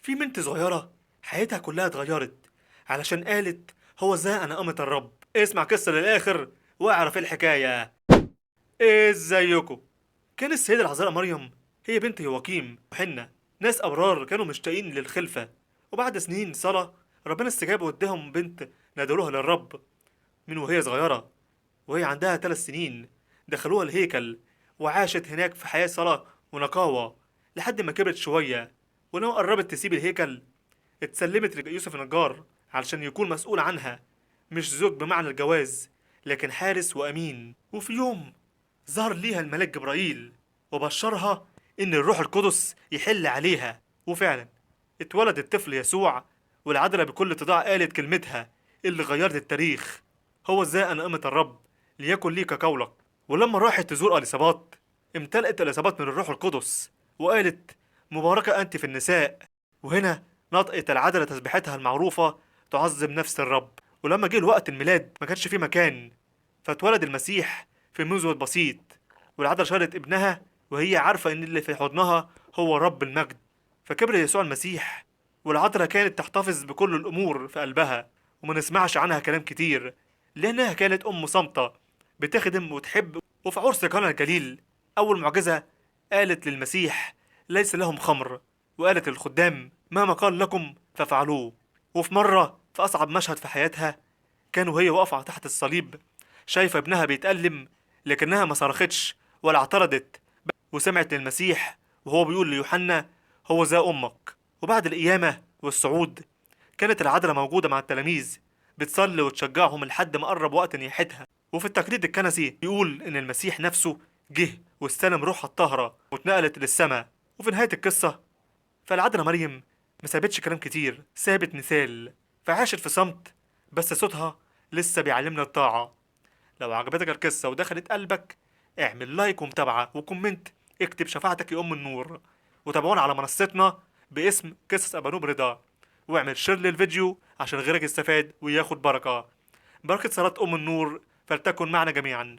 في بنت صغيرة حياتها كلها اتغيرت علشان قالت هو ازاي انا قامة الرب. اسمع قصة للآخر واعرف ايه الحكاية. ازيكم؟ كان السيدة العذراء مريم هي بنت يواقيم وحنة، ناس أبرار كانوا مشتاقين للخلفة، وبعد سنين صلاة ربنا استجاب واداهم بنت نادروها للرب. من وهي صغيرة، وهي عندها 3 سنين، دخلوها الهيكل وعاشت هناك في حياة صلاة ونقاوة لحد ما كبرت شوية. ولما قربت تسيب الهيكل اتسلمت ليوسف النجار علشان يكون مسؤول عنها، مش زوج بمعنى الجواز لكن حارس وأمين. وفي يوم ظهر ليها الملاك جبرائيل وبشرها إن الروح القدس يحل عليها، وفعلا اتولد الطفل يسوع. والعذراء بكل اتضاع قالت كلمتها اللي غيرت التاريخ: هو ازاي أنا قامة الرب، ليكن لي كقولك. ولما راحت تزور اليصابات امتلأت اليصابات من الروح القدس وقالت: مباركة أنت في النساء. وهنا نطقت العذراء تسبيحتها المعروفة: تعظم نفس الرب. ولما جه الوقت الميلاد ما كانش فيه مكان، فاتولد المسيح في مزود بسيط، والعذراء شالت ابنها وهي عارفة إن اللي في حضنها هو رب المجد. فكبر يسوع المسيح، والعذراء كانت تحتفظ بكل الأمور في قلبها وما نسمعش عنها كلام كتير، لأنها كانت أم صامتة بتخدم وتحب. وفي عرس قانا الجليل أول معجزة قالت للمسيح: ليس لهم خمر، وقالت للخدام: مهما قال لكم فافعلوه. وفي مرة في أصعب مشهد في حياتها كان وهي واقفة تحت الصليب شايفة ابنها بيتألم، لكنها ما صرختش ولا اعترضت، وسمعت للمسيح وهو بيقول ليوحنا: هو ذا أمك. وبعد القيامة والصعود كانت العذراء موجودة مع التلاميذ بتصلي وتشجعهم لحد ما قرب وقت نياحتها. وفي التقليد الكنسي بيقول إن المسيح نفسه جه واستلم روحها الطاهرة واتنقلت للسماء. وفي نهاية القصة فالعذراء مريم ما سابتش كلام كتير، سابت مثال، فعاشت في صمت، بس صوتها لسه بيعلمنا الطاعة. لو عجبتك القصة ودخلت قلبك اعمل لايك ومتابعة وكومنت، اكتب شفاعتك يا أم النور، وتابعونا على منصتنا باسم قصص أبانوب رضا، واعمل شير للفيديو عشان غيرك يستفاد وياخد بركة. بركة صلاة أم النور فلتكن معنا جميعا.